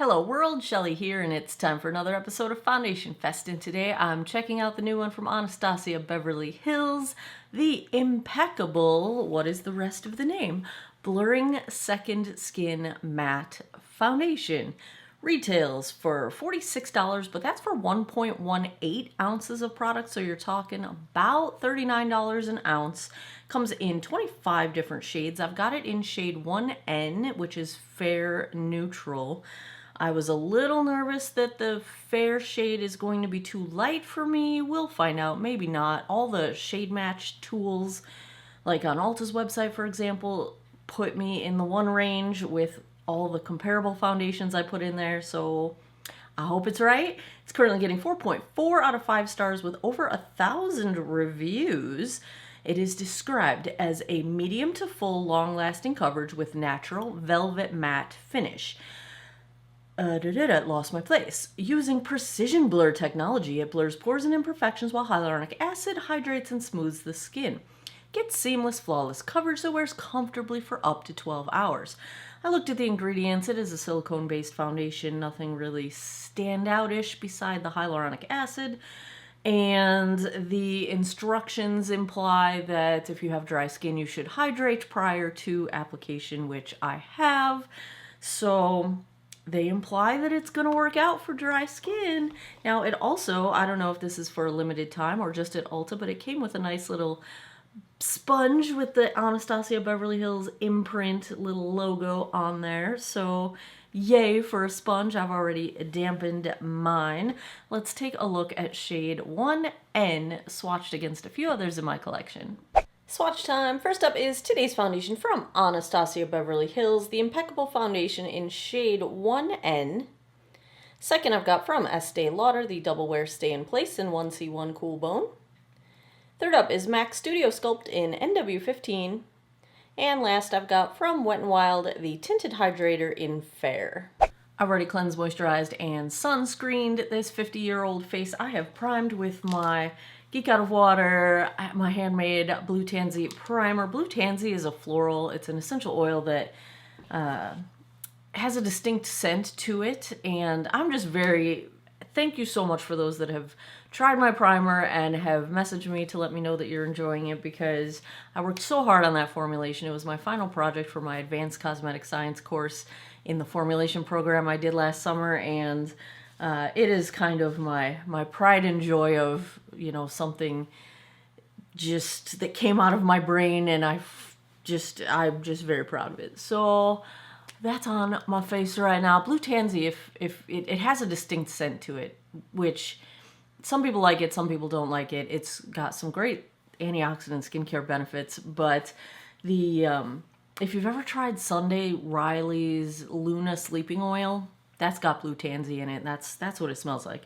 Hello world, Shelly here, and it's time for another episode of Foundation Fest, and today I'm checking out the new one from Anastasia Beverly Hills, the Impeccable, what is the rest of the name? Blurring Second Skin Matte Foundation. Retails for $46, but that's for 1.18 ounces of product, so you're talking about $39 an ounce. Comes in 25 different shades. I've got it in shade 1N, which is fair neutral. I was a little nervous that the fair shade is going to be too light for me. We'll find out, maybe not. All the shade match tools, like on Ulta's website, for example, put me in the one range with all the comparable foundations I put in there, so I hope it's right. It's currently getting 4.4 out of 5 stars with over 1,000 reviews. It is described as a medium to full long-lasting coverage with natural velvet matte finish. Lost my place. Using precision blur technology, it blurs pores and imperfections while hyaluronic acid hydrates and smooths the skin. Get seamless, flawless coverage that wears comfortably for up to 12 hours. I looked at the ingredients. It is a silicone-based foundation, nothing really standout-ish beside the hyaluronic acid. And the instructions imply that if you have dry skin, you should hydrate prior to application, which I have. So they imply that it's going to work out for dry skin. Now, it also, I don't know if this is for a limited time or just at Ulta, but it came with a nice little sponge with the Anastasia Beverly Hills imprint little logo on there. So yay for a sponge. I've already dampened mine. Let's take a look at shade 1N swatched against a few others in my collection. Swatch time. First up is today's foundation from Anastasia Beverly Hills, the Impeccable Foundation in shade 1N. Second, I've got from Estee Lauder, the Double Wear Stay in Place in 1C1 Cool Bone. Third up is MAC Studio Sculpt in NW15. And last, I've got from Wet n Wild, the Tinted Hydrator in Fair. I've already cleansed, moisturized, and sunscreened this 50-year-old face. I have primed with my Geek Out of Water, my handmade Blue Tansy primer. Blue Tansy is a floral. It's an essential oil that has a distinct scent to it, and I'm just thank you so much for those that have tried my primer and have messaged me to let me know that you're enjoying it, because I worked so hard on that formulation. It was my final project for my Advanced Cosmetic Science course in the formulation program I did last summer, and it is kind of my pride and joy of, you know, something just that came out of my brain, and I'm just very proud of it. So that's on my face right now. Blue Tansy, if it has a distinct scent to it, which some people like it, some people don't like it. It's got some great antioxidant skincare benefits, but the if you've ever tried Sunday Riley's Luna Sleeping Oil, that's got Blue Tansy in it. That's what it smells like.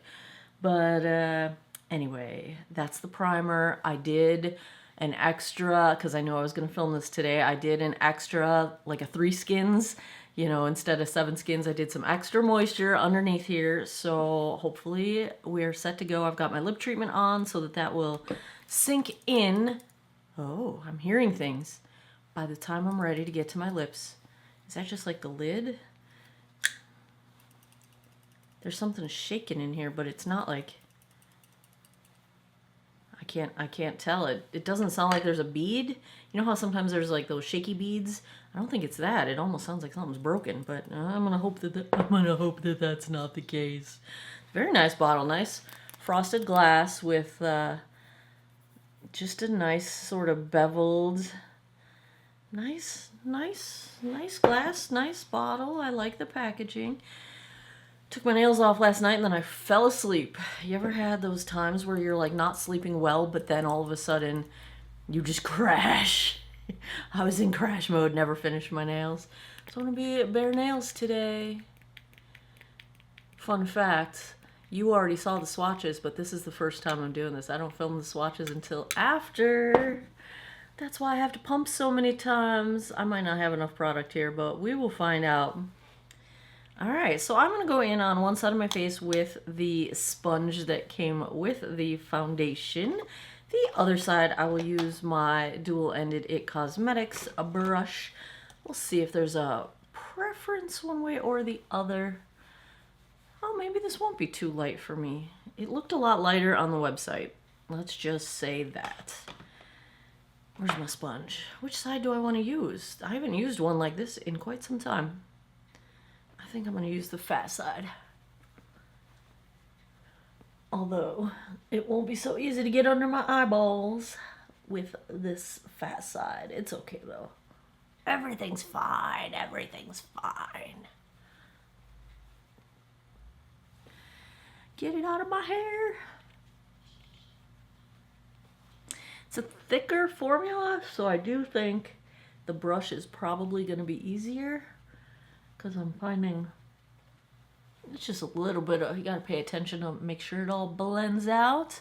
But anyway, that's the primer. I did an extra, because I know I was going to film this today, I did an extra, like a 3 skins. You know, instead of 7 skins, I did some extra moisture underneath here. So hopefully we're set to go. I've got my lip treatment on so that will sink in. Oh, I'm hearing things. By the time I'm ready to get to my lips. Is that just like the lid? There's something shaking in here, but it's not like, I can't tell. It doesn't sound like there's a bead. You know how sometimes there's like those shaky beads? I don't think it's that. It almost sounds like something's broken, but I'm gonna hope that that's not the case. Very nice bottle, nice frosted glass with just a nice sort of beveled, nice glass, nice bottle. I like the packaging. Took my nails off last night and then I fell asleep. You ever had those times where you're like not sleeping well, but then all of a sudden you just crash? I was in crash mode, never finished my nails. It's gonna be bare nails today. Fun fact, you already saw the swatches, but this is the first time I'm doing this. I don't film the swatches until after. That's why I have to pump so many times. I might not have enough product here, but we will find out. Alright, so I'm going to go in on one side of my face with the sponge that came with the foundation. The other side, I will use my dual-ended It Cosmetics brush. We'll see if there's a preference one way or the other. Oh, maybe this won't be too light for me. It looked a lot lighter on the website. Let's just say that. Where's my sponge? Which side do I want to use? I haven't used one like this in quite some time. I think I'm going to use the fat side. Although, it won't be so easy to get under my eyeballs with this fat side. It's okay though. Everything's fine. Everything's fine. Get it out of my hair. It's a thicker formula, so I do think the brush is probably going to be easier because I'm finding it's just a little bit of, you got to pay attention to make sure it all blends out.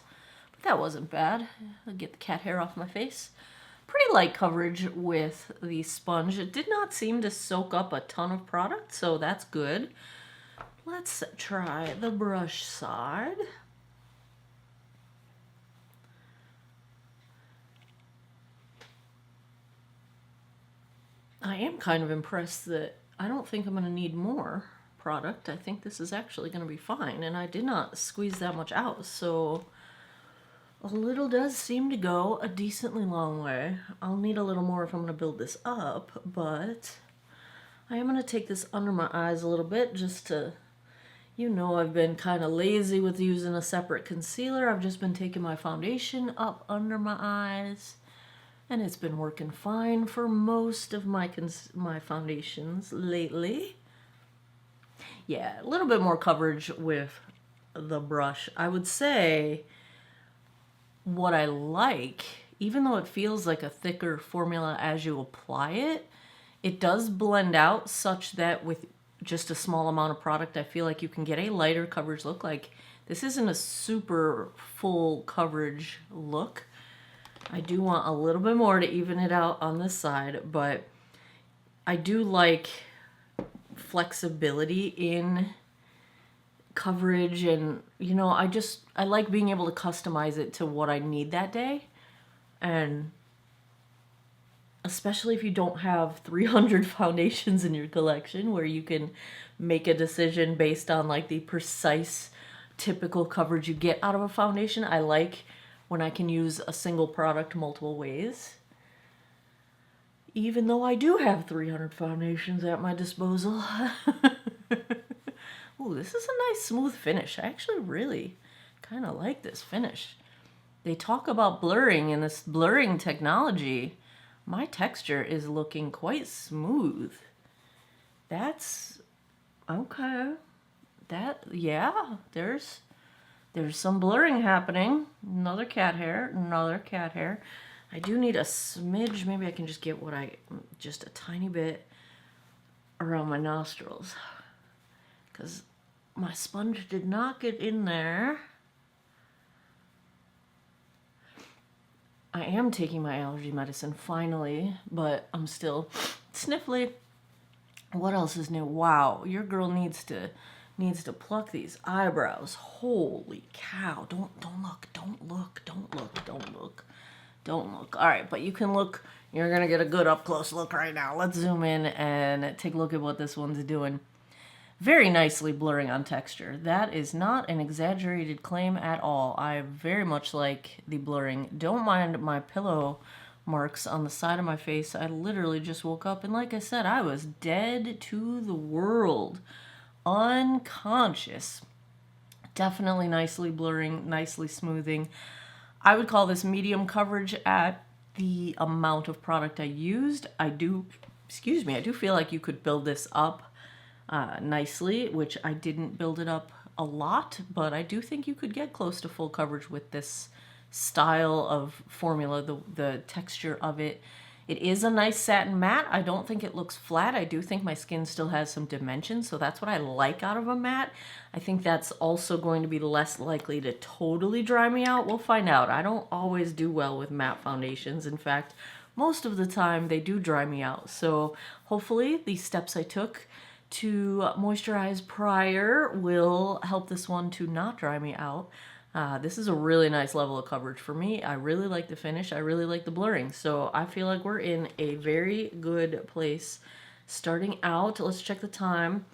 But that wasn't bad. I'll get the cat hair off my face. Pretty light coverage with the sponge. It did not seem to soak up a ton of product, so that's good. Let's try the brush side. I am kind of impressed that I don't think I'm going to need more product. I think this is actually going to be fine, and I did not squeeze that much out, so a little does seem to go a decently long way. I'll need a little more if I'm going to build this up, but I am going to take this under my eyes a little bit just to, you know, I've been kind of lazy with using a separate concealer. I've just been taking my foundation up under my eyes, and it's been working fine for most of my foundations lately. Yeah, a little bit more coverage with the brush. I would say what I like, even though it feels like a thicker formula as you apply it, it does blend out such that with just a small amount of product, I feel like you can get a lighter coverage look. Like, this isn't a super full coverage look. I do want a little bit more to even it out on this side, but I do like flexibility in coverage, and you know, I like being able to customize it to what I need that day. And especially if you don't have 300 foundations in your collection where you can make a decision based on like the precise typical coverage you get out of a foundation. I like when I can use a single product multiple ways. Even though I do have 300 foundations at my disposal. Ooh, this is a nice smooth finish. I actually really kind of like this finish. They talk about blurring and this blurring technology. My texture is looking quite smooth. That's okay. Yeah, there's some blurring happening. Another cat hair, another cat hair. I do need a smidge. Maybe I can just get just a tiny bit around my nostrils, because my sponge did not get in there. I am taking my allergy medicine finally, but I'm still sniffly. What else is new? Wow, your girl needs to pluck these eyebrows. Holy cow. Don't look. All right, but you can look. You're going to get a good up-close look right now. Let's zoom in and take a look at what this one's doing. Very nicely blurring on texture. That is not an exaggerated claim at all. I very much like the blurring. Don't mind my pillow marks on the side of my face. I literally just woke up, and like I said, I was dead to the world. Unconscious. Definitely nicely blurring, nicely smoothing. I would call this medium coverage at the amount of product I used. I do feel like you could build this up nicely, which I didn't build it up a lot, but I do think you could get close to full coverage with this style of formula, the texture of it. It is a nice satin matte. I don't think it looks flat. I do think my skin still has some dimension, so that's what I like out of a matte. I think that's also going to be less likely to totally dry me out. We'll find out. I don't always do well with matte foundations. In fact, most of the time they do dry me out. So hopefully the steps I took to moisturize prior will help this one to not dry me out. This is a really nice level of coverage for me. I really like the finish. I really like the blurring. So I feel like we're in a very good place. Starting out, let's check the time.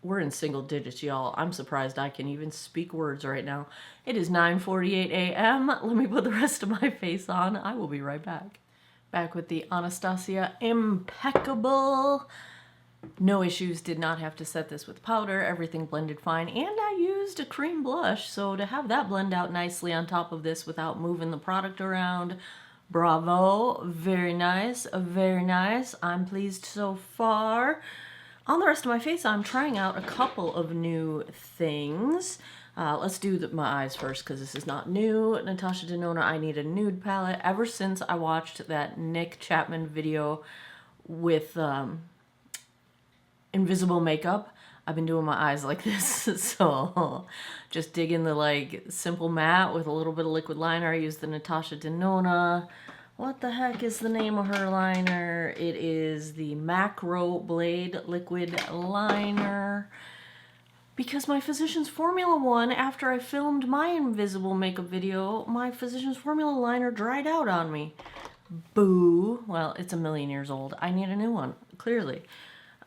we're in single digits, y'all. I'm surprised I can even speak words right now. It is 9:48 a.m. Let me put the rest of my face on. I will be right back. Back with the Anastasia Impeccable. No issues, did not have to set this with powder. Everything blended fine. And I used a cream blush, so to have that blend out nicely on top of this without moving the product around, bravo. Very nice, very nice. I'm pleased so far. On the rest of my face, I'm trying out a couple of new things. Let's do my eyes first because this is not new. Natasha Denona, I Need a Nude palette. Ever since I watched that Nick Chapman video with invisible makeup, I've been doing my eyes like this. So just dig in the like simple matte with a little bit of liquid liner. I use the Natasha Denona. What the heck is the name of her liner? It is the Macro Blade Liquid Liner. Because my Physicians Formula one, after I filmed my invisible makeup video, my Physicians Formula liner dried out on me. Boo. Well, it's a million years old. I need a new one, clearly.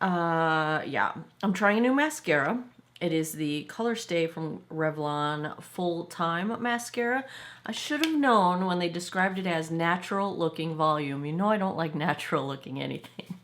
Yeah. I'm trying a new mascara. It is the Color Stay from Revlon Full Time Mascara. I should have known when they described it as natural looking volume. You know I don't like natural looking anything.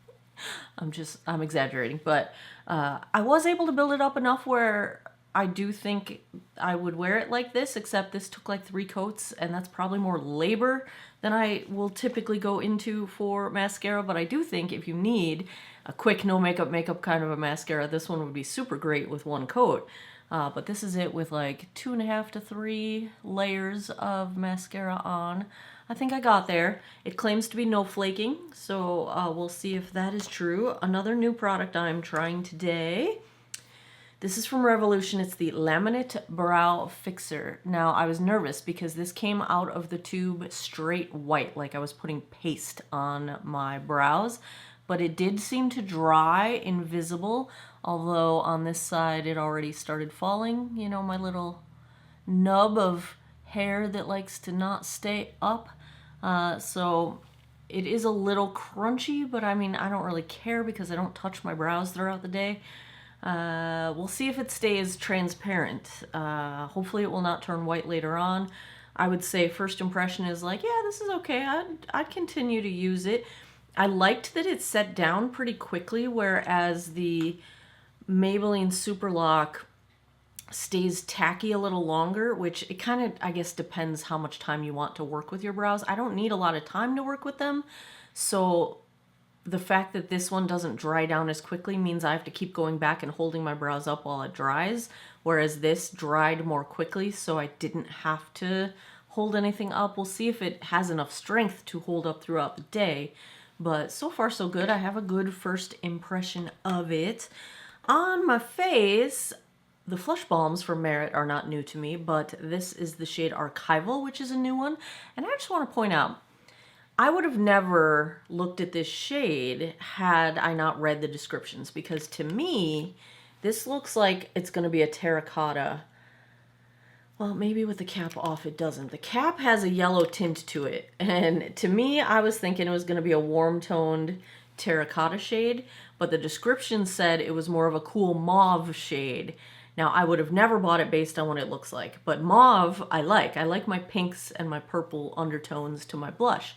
I'm exaggerating, but I was able to build it up enough where I do think I would wear it like this, except this took like 3 coats, and that's probably more labor than I will typically go into for mascara, but I do think if you need a quick no makeup kind of a mascara, this one would be super great with 1 coat. But this is it with like 2.5 to 3 layers of mascara on. I think I got there. It claims to be no flaking, so we'll see if that is true. Another new product I'm trying today. This is from Revolution. It's the Laminate Brow Fixer. Now, I was nervous because this came out of the tube straight white, like I was putting paste on my brows. But it did seem to dry invisible, although on this side it already started falling. You know, my little nub of hair that likes to not stay up. So it is a little crunchy, but I mean, I don't really care because I don't touch my brows throughout the day. We'll see if it stays transparent. Hopefully it will not turn white later on. I would say first impression is like, yeah, this is okay. I'd continue to use it. I liked that it set down pretty quickly, whereas the Maybelline Superlock stays tacky a little longer, which it kind of, I guess, depends how much time you want to work with your brows. I don't need a lot of time to work with them, so the fact that this one doesn't dry down as quickly means I have to keep going back and holding my brows up while it dries, whereas this dried more quickly, so I didn't have to hold anything up. We'll see if it has enough strength to hold up throughout the day. But so far so good. I have a good first impression of it. On my face, the Flush Balms from Merit are not new to me, but this is the shade Archival, which is a new one. And I just want to point out, I would have never looked at this shade had I not read the descriptions, because to me, this looks like it's going to be a terracotta. Well, maybe with the cap off it doesn't. The cap has a yellow tint to it, and to me, I was thinking it was going to be a warm-toned terracotta shade, but the description said it was more of a cool mauve shade. Now, I would have never bought it based on what it looks like, but mauve I like. I like my pinks and my purple undertones to my blush.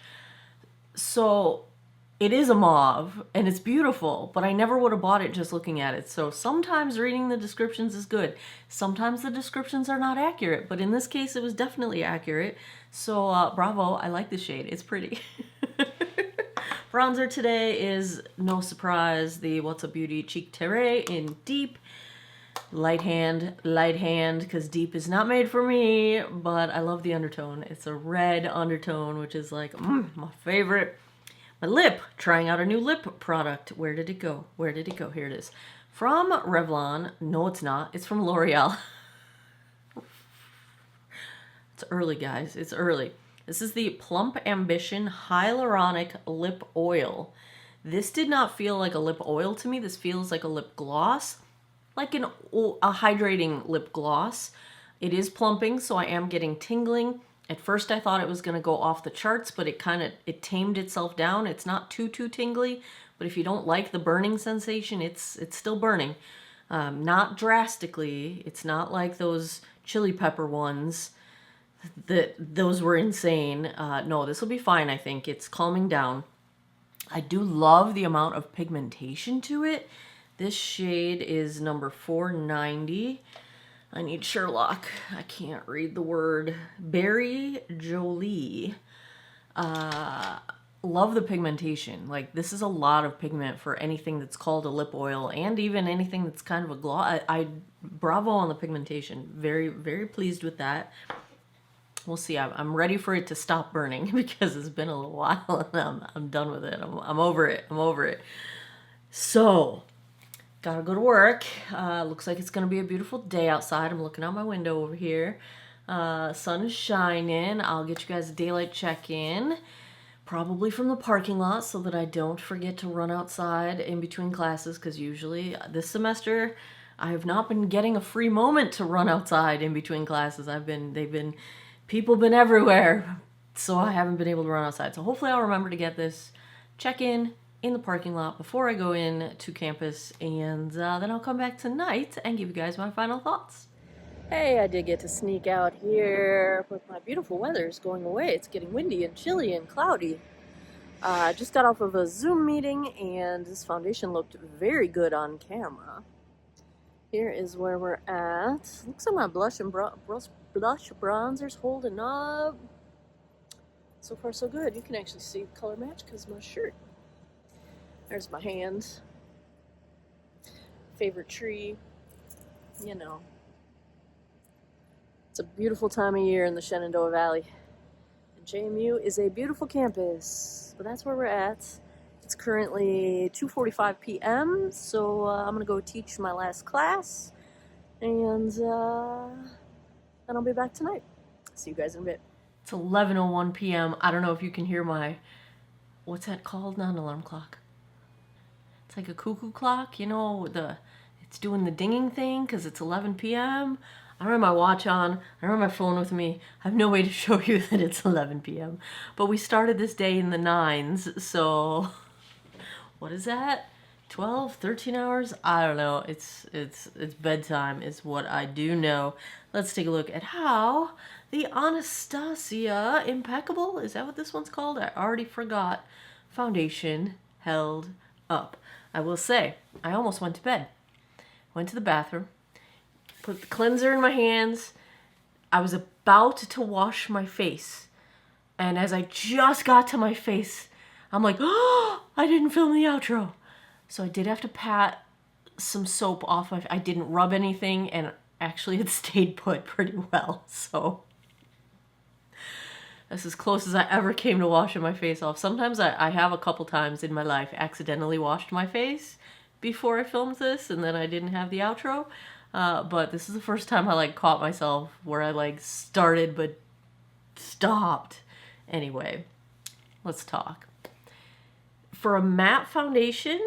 So it is a mauve, and it's beautiful, but I never would have bought it just looking at it. So sometimes reading the descriptions is good. Sometimes the descriptions are not accurate, but in this case, it was definitely accurate. So bravo, I like the shade. It's pretty. Bronzer today is, no surprise, the What's a Beauty Cheek Terre in Deep. Light hand, because Deep is not made for me, but I love the undertone. It's a red undertone, which is like my favorite. My lip, trying out a new lip product. Where did it go? Where did it go? Here it is. From Revlon. No, it's not. It's from L'Oreal. It's early, guys. It's early. This is the Plump Ambition Hyaluronic Lip Oil. This did not feel like a lip oil to me. This feels like a lip gloss. Like a hydrating lip gloss. It is plumping, so I am getting tingling. At first I thought it was going to go off the charts, but it tamed itself down. It's not too tingly, but if you don't like the burning sensation, it's still burning. Not drastically. It's not like those chili pepper ones. Those were insane. No, this will be fine, I think. It's calming down. I do love the amount of pigmentation to it. This shade is number 490. I need Sherlock. I can't read the word. Berry Jolie. Love the pigmentation. Like, this is a lot of pigment for anything that's called a lip oil, and even anything that's kind of a gloss. Bravo on the pigmentation. Very, very pleased with that. We'll see. I'm ready for it to stop burning because it's been a little while and I'm done with it. I'm over it. I'm over it. So, gotta go to work. Looks like it's gonna be a beautiful day outside. I'm looking out my window over here. Sun is shining. I'll get you guys a daylight check-in, probably from the parking lot, so that I don't forget to run outside in between classes, because usually this semester I have not been getting a free moment to run outside in between classes. People been everywhere, so I haven't been able to run outside. So hopefully I'll remember to get this check-in in the parking lot before I go in to campus, and then I'll come back tonight and give you guys my final thoughts. Hey, I did get to sneak out here, but my beautiful weather is going away. It's getting windy and chilly and cloudy. I just got off of a Zoom meeting, and this foundation looked very good on camera. Here is where we're at. Looks like my blush bronzer's holding up. So far so good. You can actually see the color match because of my shirt. There's my hand. Favorite tree. You know. It's a beautiful time of year in the Shenandoah Valley. And JMU is a beautiful campus. But that's where we're at. It's currently 2:45 p.m. So I'm going to go teach my last class. And then I'll be back tonight. See you guys in a bit. It's 11:01 p.m. I don't know if you can hear my, what's that called? Not an alarm clock. It's like a cuckoo clock, you know, it's doing the dinging thing because it's 11 p.m. I don't have my watch on. I don't have my phone with me. I have no way to show you that it's 11 p.m. But we started this day in the 9s, so what is that? 12, 13 hours? I don't know. It's bedtime is what I do know. Let's take a look at how the Anastasia Impeccable, is that what this one's called? I already forgot. Foundation held up. I will say, I almost went to bed. Went to the bathroom, put the cleanser in my hands. I was about to wash my face. And as I just got to my face, I'm like, oh, I didn't film the outro. So I did have to pat some soap off. I didn't rub anything, and actually it stayed put pretty well. So that's as close as I ever came to washing my face off. Sometimes I have a couple times in my life accidentally washed my face before I filmed this, and then I didn't have the outro. But this is the first time I caught myself where I started but stopped. Anyway, let's talk. For a matte foundation,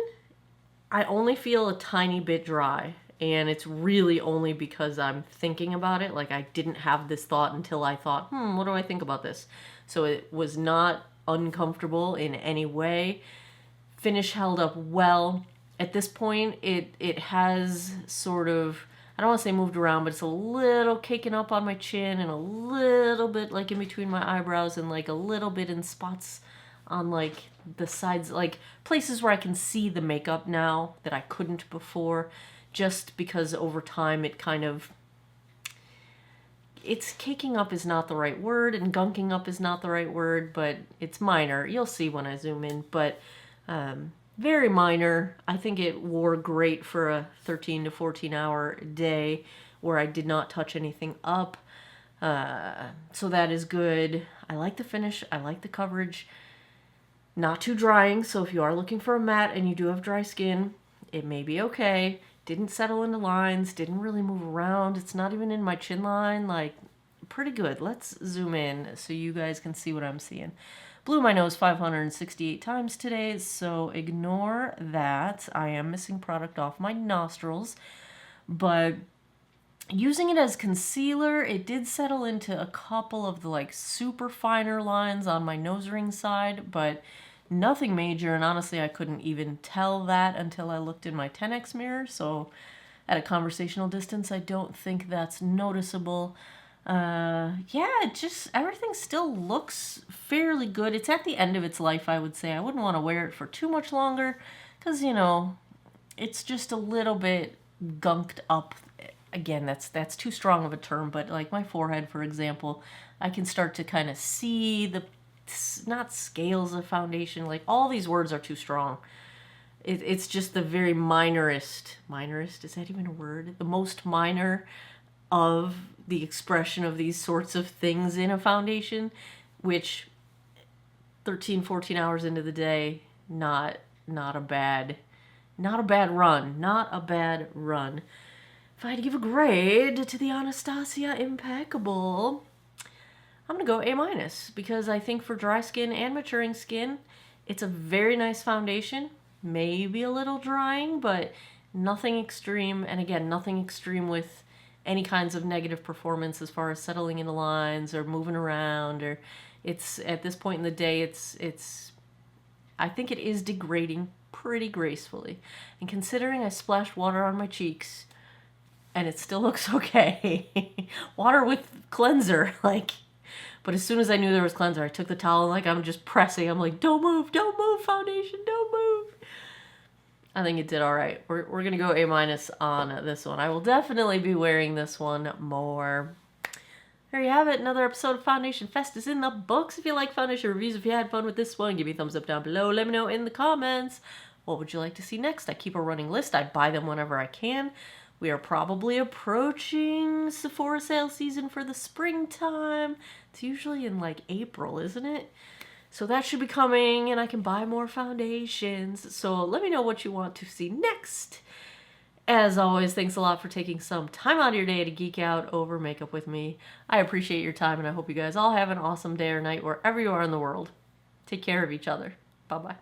I only feel a tiny bit dry, and it's really only because I'm thinking about it. I didn't have this thought until I thought, what do I think about this? So it was not uncomfortable in any way. Finish held up well. At this point, it has sort of, I don't want to say moved around, but it's a little caking up on my chin and a little bit in between my eyebrows and a little bit in spots on the sides, places where I can see the makeup now that I couldn't before, just because over time it kind of, it's caking up is not the right word and gunking up is not the right word, but it's minor. You'll see when I zoom in, but very minor. I think it wore great for a 13 to 14 hour day where I did not touch anything up. So that is good. I like the finish. I like the coverage. Not too drying, so if you are looking for a matte and you do have dry skin, it may be okay. Didn't settle into lines, didn't really move around. It's not even in my chin line. Pretty good. Let's zoom in so you guys can see what I'm seeing. Blew my nose 568 times today, so ignore that. I am missing product off my nostrils, but using it as concealer, it did settle into a couple of the super finer lines on my nose ring side, but nothing major. And honestly, I couldn't even tell that until I looked in my 10x mirror. So at a conversational distance, I don't think that's noticeable. Yeah, it just, everything still looks fairly good. It's at the end of its life, I would say. I wouldn't want to wear it for too much longer because, you know, it's just a little bit gunked up. Again, that's too strong of a term, but like my forehead, for example, I can start to kind of see the, not scales of foundation, like all these words are too strong. It's just the very minorest, is that even a word? The most minor of the expression of these sorts of things in a foundation, which 13, 14 hours into the day, not a bad run. Not a bad run. If I had to give a grade to the Anastasia Impeccable, I'm going to go A-, because I think for dry skin and maturing skin, it's a very nice foundation. Maybe a little drying, but nothing extreme. And again, nothing extreme with any kinds of negative performance as far as settling into lines or moving around, or it's, at this point in the day, it's I think it is degrading pretty gracefully. And considering I splashed water on my cheeks and it still looks okay. Water with cleanser, like, but as soon as I knew there was cleanser, I took the towel and like I'm just pressing. I'm like, don't move, foundation, don't move. I think it did all right. We're going to go A- on this one. I will definitely be wearing this one more. There you have it. Another episode of Foundation Fest is in the books. If you like foundation reviews, if you had fun with this one, give me a thumbs up down below. Let me know in the comments. What would you like to see next? I keep a running list. I buy them whenever I can. We are probably approaching Sephora sale season for the springtime. It's usually in like April, isn't it? So that should be coming and I can buy more foundations. So let me know what you want to see next. As always, thanks a lot for taking some time out of your day to geek out over makeup with me. I appreciate your time and I hope you guys all have an awesome day or night wherever you are in the world. Take care of each other. Bye-bye.